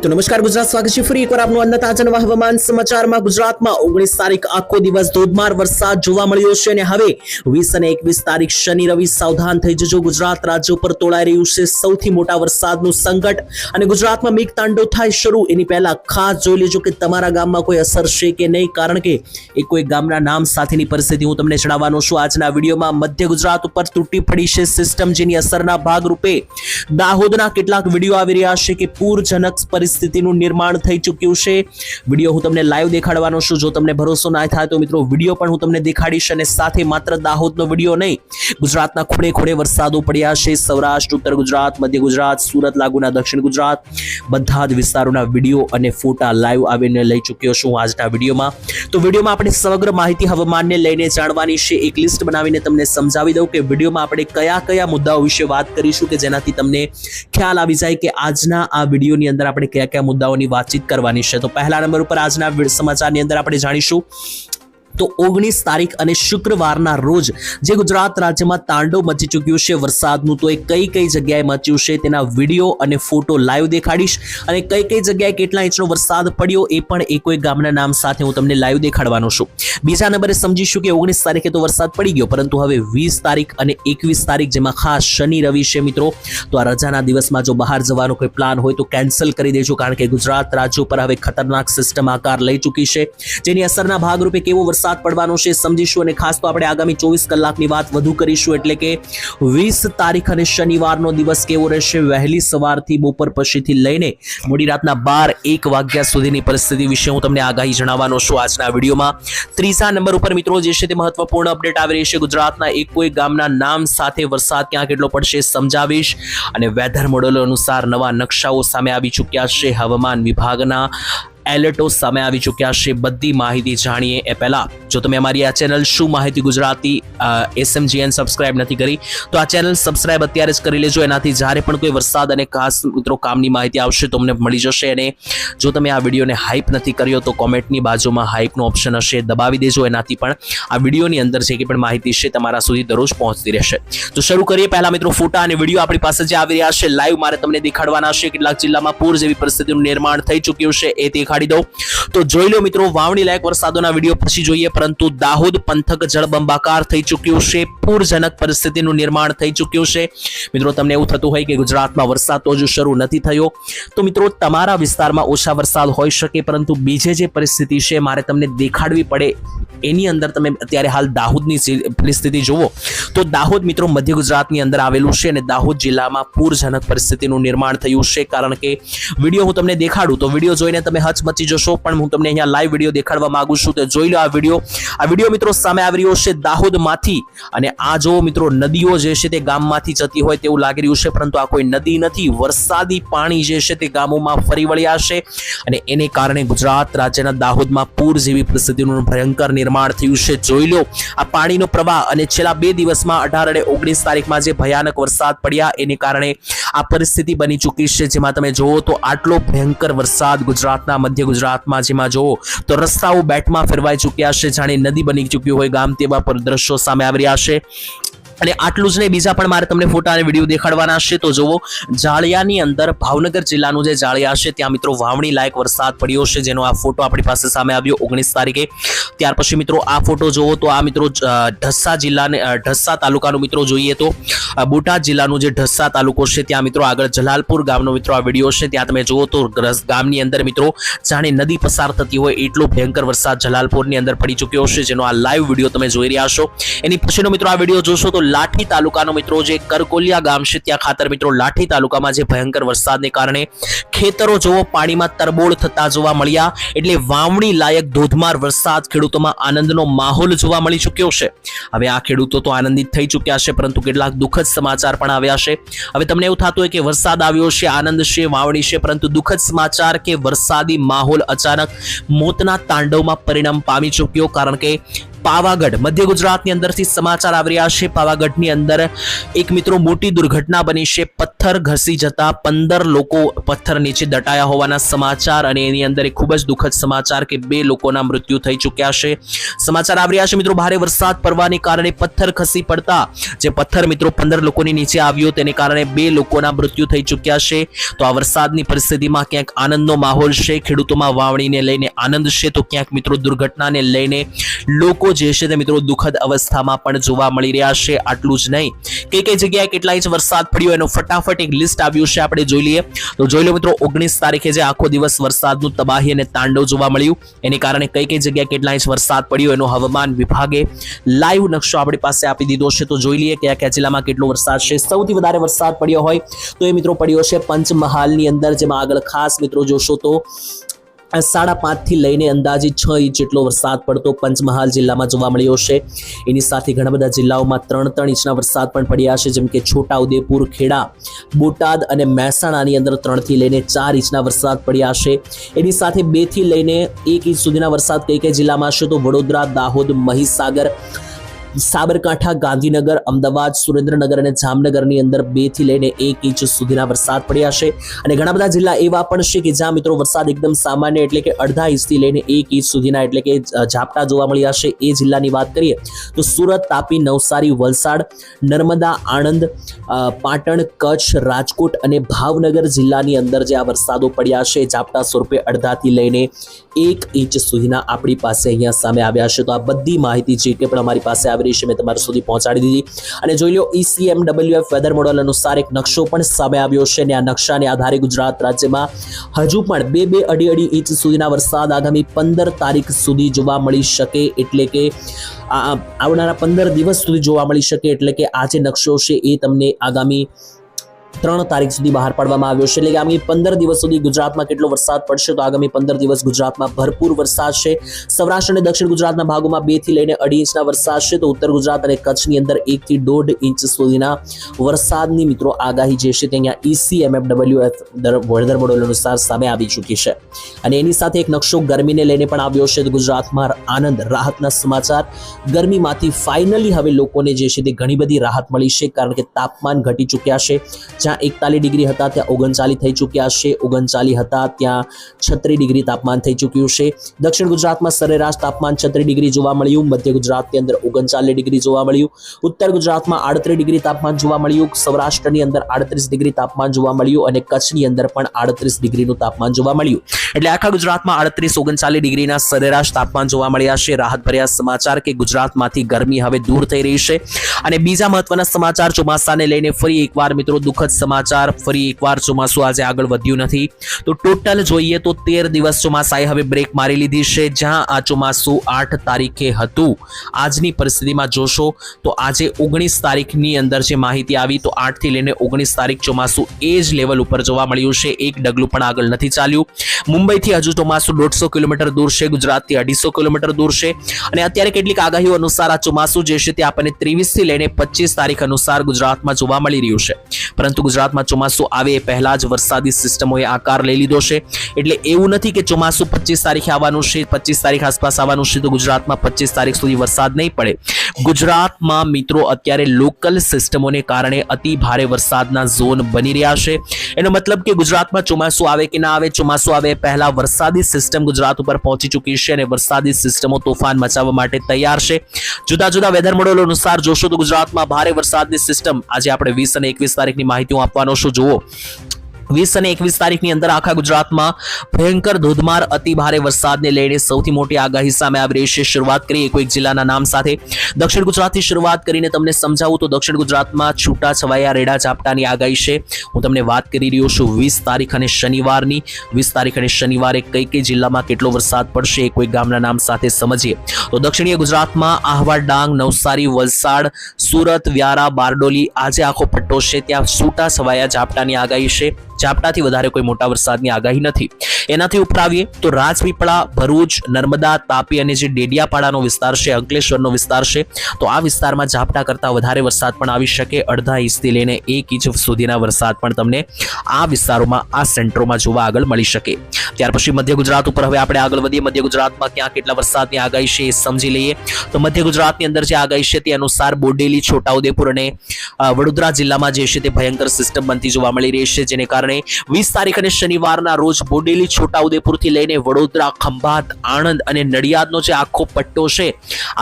તો નમસ્કાર ગુજરાત, સ્વાગત છે ફરી એકવાર આપનું આજના તાજા નવા હવામાન સમાચારમાં। ગુજરાતમાં 19 તારીખ આખો દિવસ ધોધમાર વરસાદ જોવા મળ્યો છે અને હવે 20 અને 21 તારીખ શનિ રવિ સાવધાન થઈ જજો। ગુજરાત રાજ્ય ઉપર તોળાઈ રહ્યું છે સૌથી મોટા વરસાદનું સંકટ અને ગુજરાતમાં મેઘતાંડવ થાય શરૂ એની પહેલા ખાસ જોઈ લેજો કે તમારા ગામમાં કોઈ અસર છે કે નહીં, કારણ કે એ કોઈ ગામના નામ સાથેની પરિસ્થિતિ હું તમને જણાવવાનો છું આજના વિડીયોમાં। મધ્ય ગુજરાત ઉપર તૂટી પડી છે સિસ્ટમ, જેની અસરના ભાગરૂપે દાહોદના કેટલાક વિડીયો આવી રહ્યા છે કે પૂરજનક પરિસ્થિતિનું નિર્માણ થઈ ચૂક્યું છે। વિડીયો હું તમને લાઈવ દેખાડવાનો છું। જો તમને ભરોસો ના થાય તો મિત્રો વિડીયો પણ હું તમને દેખાડીશ અને સાથે માત્ર દાહોદનો વિડીયો નહીં, ગુજરાતના ખૂણે ખૂણે વરસાદો પડ્યા છે। સૌરાષ્ટ્ર, ઉત્તર ગુજરાત, મધ્ય ગુજરાત, સુરત લાગુના દક્ષિણ ગુજરાત બધા જ વિસ્તારોના વિડીયો અને ફોટા લાઈવ આવીને લઈ ચૂક્યો છું આજના વિડીયોમાં। તો વિડીયોમાં આપણે સમગ્ર માહિતી હવામાનને લઈને જાણવાની છે। એક લિસ્ટ બનાવીને તમને સમજાવી દઉં કે વિડીયોમાં આપણે કયા કયા મુદ્દાઓ વિશે વાત કરીશું કે જેનાથી તમને ખ્યાલ આવી જાય કે આજના આ વિડીયોની અંદર આપણે કયા કયા મુદ્દાઓની વાતચીત કરવાની છે। તો પહેલા નંબર ઉપર આજના સમાચારની અંદર આપણે જાણીશું તો 19 તારીખ અને શુક્રવારના રોજ જે ગુજરાત રાજ્યમાં તાંડવ મચી ચૂક્યું છે વરસાદનું, તો એ કઈ કઈ જગ્યાએ મચ્યું છે તેના વિડીયો અને ફોટો લાઈવ દેખાડીશ અને કઈ કઈ જગ્યાએ કેટલા ઇંચનો વરસાદ પડ્યો એ પણ એક કોઈ ગામના નામ સાથે હું તમને લાઈવ દેખાડવાનો છું। બીજા નંબરે સમજીશું કે 19 તારીખે તો વરસાદ પડી ગયો, પરંતુ હવે 20 તારીખ અને 21 તારીખ જેમાં ખાસ શનિ રવિ છે મિત્રો, તો આ રજાના દિવસમાં જો બહાર જવાનો કોઈ પ્લાન હોય તો કેન્સલ કરી દેજો, કારણ કે ગુજરાત રાજ્ય ઉપર હવે ખતરનાક સિસ્ટમ આકાર લઈ ચૂકી છે, જેની અસરના ભાગરૂપે કેવો વરસાદ પડવાનો છે સમજીશું। અને ખાસ તો આપણે આગામી 24 કલાકની વાત વધુ કરીશું, એટલે કે 20 તારીખ અને શનિવારનો દિવસ કેવો રહેશે, વહેલી સવારથી બપોર પછીથી લઈને મોડી રાતના 12-1 વાગ્યા સુધીની પરિસ્થિતિ વિશે હું તમને આગાહી જણાવવાનો છું આજના વિડીયોમાં। ત્રીજા નંબર ઉપર મિત્રો જે છે તે મહત્વપૂર્ણ અપડેટ આવી રહી છે, ગુજરાતના એક કોઈ ગામના નામ સાથે વરસાદ ક્યાં કેટલો પડશે સમજાવીશ અને વેધર મોડેલો અનુસાર નવા નકશાઓ સામે આવી ચૂક્યા છે, હવામાન વિભાગના એલર્ટો સામે આવી ચૂક્યા છે। બધી માહિતી જાણીએ એ પહેલા જો તમે અમારી આ ચેનલ શું માહિતી ગુજરાતી SMGN સબસ્ક્રાઇબ નથી કરી તો આ ચેનલ સબસ્ક્રાઇબ અત્યારે જ કરી લેજો, એનાથી જ્યારે પણ કોઈ વરસાદ અને ખાસ મિત્રો કામની માહિતી આવશે તો તમને મળી જશે। અને જો તમે આ વિડીયોને હાઇપ નથી કર્યો તો કોમેન્ટની બાજુમાં હાઇપનો ઓપ્શન હશે, દબાવી દેજો, એનાથી પણ આ વિડીયોની અંદર જે કંઈ પણ માહિતી છે તમારા સુધી દરરોજ પહોંચતી રહેશે। તો શરૂ કરીએ પહેલા મિત્રો ફોટા અને વિડીયો આપણી પાસે જે આવી રહ્યા છે લાઈવ મારે તમને દેખાડવાના છે। કેટલાક જિલ્લામાં પૂર જેવી પરિસ્થિતિનું નિર્માણ થઈ ચૂક્યું છે એ દેખાડી દઉં તો જોઈ લો મિત્રો, વાવણી લાયક વરસાદોના વિડીયો પછી જોઈએ, પરંતુ દાહોદ પંથક જળબંબાકાર થઈ ચૂક્યું છે, પૂરજનક પરિસ્થિતિનું નિર્માણ થઈ ચૂક્યું છે। મિત્રો તમને એવું થતું હોય કે ગુજરાતમાં વરસાદ તો હજુ શરૂ નથી થયો, તો મિત્રો તમારા વિસ્તારમાં ઓછા વરસાદ હોઈ શકે, પરંતુ બીજે જે પરિસ્થિતિ છે મારે તમને દેખાડવી પડે એની અંદર તમે અત્યારે હાલ દાહોદની પરિસ્થિતિ જુઓ તો દાહોદ મિત્રો મધ્ય ગુજરાતની અંદર આવેલું છે અને દાહોદ જિલ્લામાં પૂરજનક પરિસ્થિતિનું નિર્માણ થયું છે, કારણ કે વિડીયો હું તમને દેખાડું તો વિડીયો જોઈને તમે હચમચી જશો, પણ હું તમને અહીંયા લાઈવ વિડીયો દેખાડવા માંગુ છું। તો જોઈ લો આ વિડીયો મિત્રો સામે આવી રહ્યો છે દાહોદમાંથી, અને આ જો મિત્રો નદીઓ જે છે તે ગામમાંથી જતી હોય તેવું લાગી રહ્યું છે, પરંતુ આ કોઈ નદી નથી, વરસાદી પાણી જે છે તે ગામોમાં ફરી વળ્યા છે અને એને કારણે ગુજરાત રાજ્યના દાહોદમાં પૂર જેવી પરિસ્થિતિનું ભયંકર નિર્માણ થયું છે। જોઈ લો આ પાણીનો પ્રવાહ, અને છેલ્લા 2 દિવસમાં 18 અને 19 તારીખમાં જે ભયાનક વરસાદ પડ્યા એને કારણે આ પરિસ્થિતિ બની ચૂકી છે, જેમાં તમે જોવો તો આટલો ભયંકર વરસાદ ગુજરાતના મધ્ય ગુજરાતમાં જેમાં જોવો તો રસ્તાઓ બેટમાં ફેરવાઈ ચૂક્યા છે, જાણે નદી બની ચૂક્યું હોય ગામ તેવા પર દ્રશ્યો સામે આવી રહ્યા છે। અને આટલું જ નહીં, બીજા પણ મારે તમને ફોટા અને વિડીયો દેખાડવાના છે। તો જુઓ જાળિયાની અંદર ભાવનગર જિલ્લાનું જે જાળિયા છે ત્યાં મિત્રો વાવણી લાયક વરસાદ પડ્યો છે, જેનો આ ફોટો આપણી પાસે સામે આવ્યો 19 તારીખે। ત્યાર પછી મિત્રો આ ફોટો જુઓ તો આ મિત્રો ઢસા તાલુકાનું મિત્રો જોઈએ તો બોટાદ જિલ્લાનું જે ઢસા તાલુકો છે ત્યાં મિત્રો આગળ જલાલપુર ગામનો મિત્રો આ વિડીયો છે, ત્યાં તમે જુઓ તો ગામની અંદર મિત્રો જાણે નદી પસાર થતી હોય એટલો ભયંકર વરસાદ જલાલપુરની અંદર પડી ચૂક્યો છે, જેનો આ લાઈવ વિડીયો તમે જોઈ રહ્યા છો। એની પછીનો મિત્રો આ વિડીયો જોશો તો લાઠી તાલુકાનો મિત્રો જે કરકોલિયા ગામ છે ત્યાં ખાતર મિત્રો લાઠી તાલુકામાં જે ભયંકર વરસાદને કારણે ખેતરો જોવો પાણીમાં તરબોળ થતા જોવા મળ્યા, એટલે વાવણી લાયક ધોધમાર વરસાદ, ખેડૂતોમાં આનંદનો માહોલ જોવા મળી ચૂક્યો છે। હવે આ ખેડૂતો તો આનંદિત થઈ ચૂક્યા છે, પરંતુ કેટલાક દુઃખદ સમાચાર પણ આવ્યા છે। હવે તમને એવું થતું હોય કે વરસાદ આવ્યો છે, આનંદ છે, વાવણી છે, પરંતુ દુઃખદ સમાચાર કે વરસાદી માહોલ અચાનક મોતના તાંડવમાં પરિણામ પામી ચૂક્યો, કારણ કે પાવાગઢ મધ્ય ગુજરાતની અંદરથી સમાચાર આવી રહ્યા છે. પાવાગઢની અંદર એક મિત્રો મોટી દુર્ઘટના બની છે. પથ્થર ઘસી જતા 15 લોકો પથ્થર નીચે દટાયા હોવાના સમાચાર, અને એની અંદર એક ખૂબ જ દુઃખદ સમાચાર કે 2 લોકોના મૃત્યુ થઈ ચૂક્યા છે. સમાચાર આવી રહ્યા છે મિત્રો, ભારે વરસાદ પડવાને કારણે પથ્થર ખસી પડતા જે પથ્થર મિત્રો 15 લોકોની નીચે આવ્યો તેને કારણે 2 લોકોના મૃત્યુ થઈ ચૂક્યા છે. તો આ વરસાદની પરિસ્થિતિમાં ક્યાંક આનંદનો માહોલ છે, ખેડૂતોમાં વાવણીને લઈને આનંદ છે, તો ક્યાંક મિત્રો દુર્ઘટનાને લઈને લોકો જે છે તે મિત્રો દુઃખદ અવસ્થામાં પણ જોવા મળી રહ્યા છે. આટલું જ નહીં, કઈ જગ્યાએ કેટલા ઇંચ વરસાદ પડ્યો એનો ફટાફટ એક લિસ્ટ આવ્યું છે, આપણે જોઈ લઈએ. તો જોઈ લો મિત્રો, 19 તારીખે જે આખો દિવસ વરસાદનું તબાહી અને તાંડવ જોવા મળ્યું, એને કારણે કઈ જગ્યાએ કેટલા ઇંચ વરસાદ પડ્યો એનો હવામાન વિભાગે લાઈવ નકશો આપણી પાસે આપી દીધો છે. તો જોઈ લઈએ કયા કયા જિલ્લામાં કેટલો વરસાદ છે. સૌથી વધારે વરસાદ પડ્યો હોય તો એ મિત્રો પડ્યો છે પંચમહાલની અંદર, જેમાં આગળ ખાસ મિત્રો જોશો તો 5.5 થી લઈને અંદાજિત 6 ઇંચ જેટલો વરસાદ પડતો પંચમહાલ જિલ્લામાં જોવા મળ્યો છે. એની સાથે ઘણા બધા જિલ્લાઓમાં 3 ઇંચના વરસાદ પણ પડ્યા છે, જેમ કે છોટાઉદેપુર, ખેડા, બોટાદ અને મહેસાણાની અંદર 3 થી લઈને 4 ઇંચના વરસાદ પડ્યા છે. એની સાથે 2 થી લઈને 1 ઇંચ સુધીના વરસાદ કઈ જિલ્લામાં છે તો વડોદરા, દાહોદ, મહીસાગર, સાબરકાંઠા, ગાંધીનગર, અમદાવાદ, સુરેન્દ્રનગર અને જામનગરની અંદર 2 થી લઈને 1 ઇંચ સુધીના વરસાદ પડ્યા છે. અને ઘણા બધા જિલ્લા એવા પણ છે કે જ્યાં મિત્રો વરસાદ એકદમ સામાન્ય એટલે કે અડધા ઇંચથી લઈને 1 ઇંચ સુધીના એટલે કે ઝાપટા જોવા મળ્યા છે. એ જિલ્લાની વાત કરીએ તો સુરત, તાપી, નવસારી, વલસાડ, નર્મદા, આણંદ, પાટણ, કચ્છ, રાજકોટ અને ભાવનગર જિલ્લાની અંદર જે આ વરસાદો પડ્યા છે ઝાપટા સ્વરૂપે અડધાથી લઈને 1 ઇંચ સુધીના આપણી પાસે અહીંયા સામે આવ્યા છે. તો આ બધી માહિતી જે કે પણ અમારી પાસે મેં તમારા સુધી પહોંચાડી દીધી. અને જોઈ લો, ECMWF વેધર મોડેલ અનુસાર એક નકશો પણ સામે આવ્યો છે, અને આ નકશાને આધારે ગુજરાત રાજ્યમાં હજુ પણ 2-2.5 ઇંચ સુધીના વરસાદ આગામી 15 તારીખ સુધી જોવા મળી શકે, એટલે કે આવનારા 15 દિવસ સુધી જોવા મળી શકે. એટલે કે આ જે નકશો છે એ તમને આગામી 3 તારીખ સુધી બહાર પાડવામાં આવ્યો છે. એટલે કે આગામી 15 દિવસ સુધી ગુજરાતમાં કેટલો વરસાદ પડશે તો આગામી 15 દિવસ ગુજરાતમાં ભરપૂર વરસાદ છે. સૌરાષ્ટ્ર અને દક્ષિણ ગુજરાતના ભાગોમાં 2 થી લઈને 2.5 ઇંચના વરસાદ છે, તો ઉત્તર ગુજરાત અને કચ્છની અંદર 1 થી 1.5 ઇંચ સુધીના વરસાદની મિત્રો આગાહી જે છે તે અહીંયા ECMWF વેધર મોડેલ અનુસાર સામે આવી ચૂકી છે. અને એની સાથે એક નકશો ગરમીને લઈને પણ આવ્યો છે. તો ગુજરાતમાં આનંદ રાહતના સમાચાર, ગરમીમાંથી ફાઇનલી હવે લોકોને જે છે તે ઘણી બધી રાહત મળી છે, કારણ કે તાપમાન ઘટી ચૂક્યા છે. જ્યાં 41 ડિગ્રી હતા ત્યાં 39 થઈ ચૂક્યા છે, 39 હતા ત્યાં 36 ડિગ્રી તાપમાન થઈ ચૂક્યું છે. દક્ષિણ ગુજરાતમાં સરેરાશ તાપમાન 36 ડિગ્રી જોવા મળ્યું, મધ્ય ગુજરાતની અંદર 39 ડિગ્રી જોવા મળ્યું, ઉત્તર ગુજરાતમાં 38 ડિગ્રી તાપમાન જોવા મળ્યું, સૌરાષ્ટ્રની અંદર 38 ડિગ્રી તાપમાન જોવા મળ્યું અને કચ્છની અંદર પણ 38 ડિગ્રીનું તાપમાન જોવા મળ્યું. એટલે આખા ગુજરાતમાં 38-39 ડિગ્રીના સરેરાશ તાપમાન જોવા મળ્યા છે. રાહતભર્યા સમાચાર કે ગુજરાતમાંથી ગરમી હવે દૂર થઈ રહી છે. અને બીજા મહત્વના સમાચાર ચોમાસાને લઈને ફરી એકવાર મિત્રો દુઃખદ સમાચાર, ફરી એકવાર ચોમાસું આજે આગળ વધ્યું નથી. તો ટોટલ જોઈએ તો 13 દિવસ ચોમાસાએ હવે બ્રેક મારી લીધી છે. જ્યાં આ ચોમાસું 8 તારીખે હતું, આજની પરિસ્થિતિમાં જોશો તો આજે 19 તારીખની અંદર જે માહિતી આવી તો 8 થી લઈને 19 તારીખ ચોમાસું એ જ લેવલ ઉપર જોવા મળ્યું છે. એક ડગલું પણ આગળ નથી ચાલ્યું. મુંબઈથી હજુ ચોમાસું 150 કિલોમીટર દૂર છે, ગુજરાતથી 250 કિલોમીટર દૂર છે. અને અત્યારે કેટલીક આગાહીઓ અનુસાર આ ચોમાસું જે છે તે આપણને 23 થી લઈને 25 તારીખ અનુસાર ગુજરાતમાં જોવા મળી રહ્યું છે. પરંતુ ગુજરાતમાં ચોમાસું આવે એ પહેલા જ વરસાદી સિસ્ટમોએ આકાર લઈ લીધો છે. એટલે એવું નથી કે ચોમાસું 25 તારીખે આવવાનું છે, 25 તારીખ આસપાસ આવવાનું છે તો ગુજરાતમાં 25 તારીખ સુધી વરસાદ નહીં પડે. ગુજરાતમાં મિત્રો અત્યારે લોકલ સિસ્ટમોને કારણે અતિ ભારે વરસાદના ઝોન બની રહ્યા છે. એનો મતલબ કે ગુજરાતમાં ચોમાસું આવે કે ના આવે, ચોમાસું આવે પહેલા વરસાદી સિસ્ટમ ગુજરાત ઉપર પહોંચી ચૂકી છે અને વરસાદી સિસ્ટમો તોફાન મચાવવા માટે તૈયાર છે. જુદા જુદા વેધર મોડેલો અનુસાર જોશો તો ગુજરાતમાં ભારે વરસાદની સિસ્ટમ આજે આપણે 20 અને 21 તારીખની માહિતી હું આપવાનો છું. જુઓ, 20 અને 21 તારીખની અંદર આખા ગુજરાતમાં ભયંકર ધોધમાર અતિ ભારે વરસાદને લઈને સૌથી મોટી આગાહી સામે આવી રહી છે. શરૂઆત કરીએ કોઈક જિલ્લાના નામ સાથે. દક્ષિણ ગુજરાતથી શરૂઆત કરીને તમને સમજાવું તો દક્ષિણ ગુજરાતમાં છૂટા છવાયા રેડા ઝાપટાની આગાહી છે. હું તમને વાત કરી રહ્યો છું 20 તારીખ અને શનિવારની. 20 તારીખ અને શનિવારે કઈ જિલ્લામાં કેટલો વરસાદ પડશે કોઈ ગામના નામ સાથે સમજીએ. તો દક્ષિણીય ગુજરાતમાં આહવા, ડાંગ, નવસારી, વલસાડ, સુરત, વ્યારા, બારડોલી આજે આખો પટ્ટો છે ત્યાં છૂટા છવાયા ઝાપટાની આગાહી છે. ઝાપટાથી વધારે કોઈ મોટા વરસાદની આગાહી નથી. એનાથી ઉપર આવીએ તો રાજપીપળા, ભરૂચ, નર્મદા, તાપી અને જે ડેડિયાપાડાનો વિસ્તાર છે, અંકલેશ્વરનો વિસ્તાર છે, તો આ વિસ્તારમાં ઝાપટા કરતા વધારે વરસાદ પણ આવી શકે. અડધા ઇંચથી લઈને 1 ઇંચ સુધીના વરસાદ પણ તમને આ વિસ્તારોમાં, આ સેન્ટરોમાં જોવા આગળ મળી શકે. ત્યાર પછી મધ્ય ગુજરાત ઉપર હવે આપણે આગળ વધીએ. મધ્ય ગુજરાતમાં ક્યાં કેટલા વરસાદની આગાહી છે એ સમજી લઈએ. તો મધ્ય ગુજરાતની અંદર જે આગાહી છે તે અનુસાર બોડેલી, છોટાઉદેપુર અને વડોદરા જિલ્લામાં જે છે તે ભયંકર સિસ્ટમ બનતી જોવા મળી રહી છે, જેને કારણે 20 તારીખ અને શનિવારના રોજ બોડેલી, છોટાઉદેપુરથી લઈને વડોદરા, ખંભાત, આણંદ અને નડિયાદનો જે આખો પટ્ટો છે,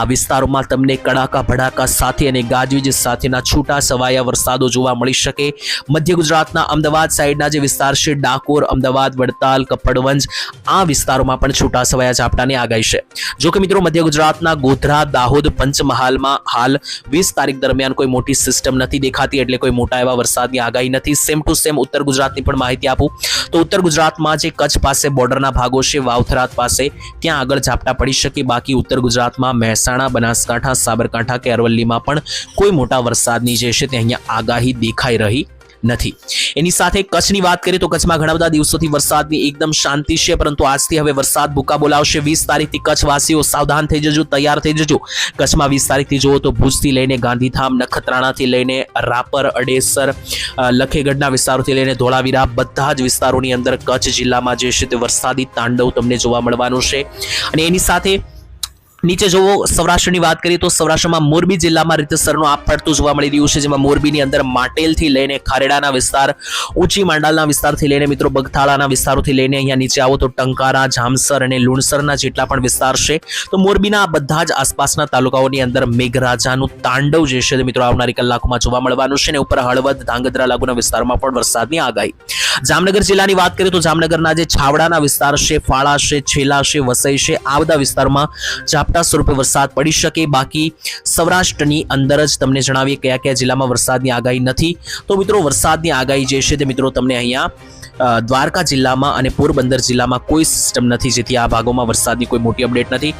આ વિસ્તારોમાં તમને કડાકા ભડાકા સાથે અને ગાજવીજ સાથેના છૂટા છવાયા વરસાદો જોવા મળી શકે. મધ્ય ગુજરાતના અમદાવાદ સાઈડના જે વિસ્તાર છે, ડાકોર, અમદાવાદ, વડતાલ, કપડવંજ, આ વિસ્તારોમાં પણ છૂટા છવાયા ઝાપટાની આગાહી છે. જો કે મિત્રો મધ્ય ગુજરાતના ગોધરા, દાહોદ, પંચમહાલમાં હાલ 20 તારીખ દરમિયાન કોઈ મોટી સિસ્ટમ નથી દેખાતી, એટલે કોઈ મોટા એવા વરસાદની આગાહી નથી. સેમ ટુ સેમ ઉત્તર ગુજરાતની પણ માહિતી આપું તો ઉત્તર ગુજરાતમાં જે કચ્છ પાસે બોર્ડરના ભાગો છે, વાવથરાત પાસે, ત્યાં આગળ ઝાપટા પડી શકે. બાકી ઉત્તર ગુજરાતમાં મહેસાણા, બનાસકાંઠા, સાબરકાંઠા કે અરવલ્લીમાં પણ કોઈ મોટા વરસાદની જે છે તે અહીંયા આગાહી દેખાઈ રહી નથી. એની સાથે કચ્છની વાત કરીએ તો કચ્છમાં ઘણા બધા દિવસોથી વરસાદની એકદમ શાંતિ છે, પરંતુ આજથી હવે વરસાદ ભૂકા બોલાવશે. 20 તારીખથી કચ્છવાસીઓ સાવધાન થઈ જજો, તૈયાર થઈ જજો. કચ્છમાં 20 તારીખથી જુઓ તો ભુજથી લઈને ગાંધીધામ, નખત્રાણાથી લઈને રાપર, અડેસર, લખેગઢના વિસ્તારોથી લઈને ધોળાવીરા, બધા જ વિસ્તારોની અંદર કચ્છ જિલ્લામાં જે છે તે વરસાદી તાંડવ તમને જોવા મળવાનું છે. અને એની સાથે નીચે જોવો સૌરાષ્ટ્રની વાત કરીએ તો સૌરાષ્ટ્રમાં મોરબી જિલ્લામાં રીતસરનું આપ પડતું જોવા મળી રહ્યું છે, જેમાં મોરબીની અંદર માટેલથી લઈને ખારેડાના વિસ્તાર, ઊંચી માંડાલના વિસ્તારથી લઈને મિત્રો બગથાળાના વિસ્તારોથી લઈને અહીંયા નીચે આવો તો ટંકારા, જામસર અને લુણસરના જેટલા પણ વિસ્તાર છે, તો મોરબીના બધા જ આસપાસના તાલુકાઓની અંદર મેઘરાજાનું તાંડવ જે છે મિત્રો આવનારી કલાકોમાં જોવા મળવાનું છે. અને ઉપર હળવદ, ધાંગધ્રા લાગુના વિસ્તારમાં પણ વરસાદની આગાહી. જામનગર જિલ્લાની વાત કરીએ તો જામનગરના જે છાવડાના વિસ્તાર છે, ફાળા છે, છેલા છે, વસઈ છે, આ બધા વિસ્તારમાં સ્વરૂપે વરસાદ પડી શકે. બાકી સૌરાષ્ટ્રની અંદર જ તમને જણાવીએ કયા કયા જિલ્લામાં વરસાદની આગાહી નથી. તો મિત્રો વરસાદની આગાહી જે છે તે મિત્રો તમને અહીંયા દ્વારકા જિલ્લામાં અને પોરબંદર જિલ્લામાં કોઈ સિસ્ટમ નથી, જેથી આ ભાગોમાં વરસાદની કોઈ મોટી અપડેટ નથી.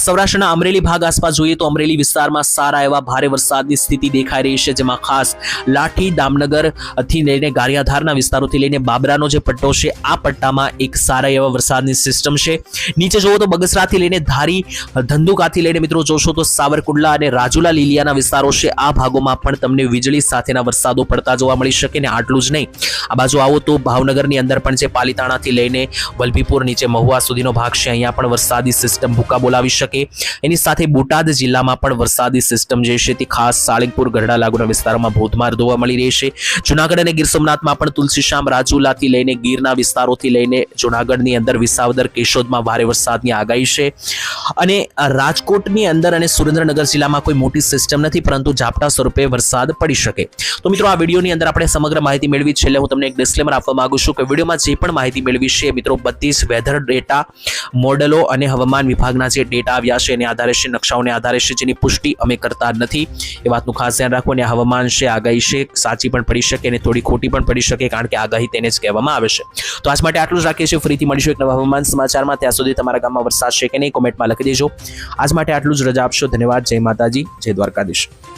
સૌરાષ્ટ્રના અમરેલી ભાગ આસપાસ જોઈએ તો અમરેલી વિસ્તારમાં સારા એવા ભારે વરસાદની સ્થિતિ દેખાઈ રહી છે, જેમાં ખાસ લાઠી, દામનગરથી લઈને ગારિયાધારના વિસ્તારોથી લઈને બાબરાનો જે પટ્ટો છે, આ પટ્ટામાં એક સારા એવા વરસાદની સિસ્ટમ છે. નીચે જુઓ તો બગસરાથી લઈને ધારી, ધંધુકાથી લઈને મિત્રો જોશો તો સાવરકુંડલા અને રાજુલા લીલિયાના વિસ્તારો છે, આ ભાગોમાં પણ તમને વીજળી સાથેના વરસાદો પડતા જોવા મળી શકે. ને આટલું જ નહીં, આ બાજુ આવો તો ભાવનગરની અંદર પણ છે, પાલીતાણાથી લઈને વલભીપુર નીચે મહુવા સુધીનો ભાગ છે, અહીંયા પણ વરસાદી સિસ્ટમ ભૂકા બોલાવી શકે. એની સાથે બોટાદ જિલ્લામાં પણ વરસાદી સિસ્ટમ જે છે તે ખાસ સાળંગપુર, ગઢડા લાગુના વિસ્તારોમાં ધોધમાર જોવા મળી રહી છે. જુનાગઢ અને ગીર સોમનાથમાં પણ તુલસીશ્યામ, રાજુલાથી લઈને ગીરના વિસ્તારોથી લઈને જુનાગઢની અંદર વિસાવદર, કેશોદમાં ભારે વરસાદની આગાહી છે. અને રાજકોટની અંદર અને સુરેન્દ્રનગર જિલ્લામાં કોઈ મોટી સિસ્ટમ નથી, પરંતુ ઝાપટા સ્વરૂપે વરસાદ પડી શકે. તો મિત્રો આ વિડીયોની અંદર આપણે સમગ્ર માહિતી મેળવી. છેલ્લે હું તમને એક ડિસ્ક્લેમર આપવા માંગુ છું કે વિડીયોમાં જે પણ માહિતી મેળવી છે મિત્રો બધી જ વેધર ડેટા, મોડેલો અને હવામાન વિભાગના જે ડેટા આવ્યા છે એના આધારે છે, નકશાઓને આધારે છે, જેની પુષ્ટિ અમે કરતા નથી. એ વાતનું ખાસ ધ્યાન રાખો. અને હવામાન છે, આગાહી છે, સાચી પણ પડી શકે અને થોડી ખોટી પણ પડી શકે, કારણ કે આગાહી તેને જ કહેવામાં આવે છે. તો આજ માટે આટલું જ રાખીએ છીએ. ફરીથી મળીશું એક નવા હવામાન સમાચારમાં. ત્યાં સુધી તમારા ગામમાં વરસાદ છે કે નહીં કોમેન્ટમાં લખી દેજો. આજ માટે આટલું જ. રજા આપશો. ધન્યવાદ. જય માતાજી, જય દ્વારકાધીશ.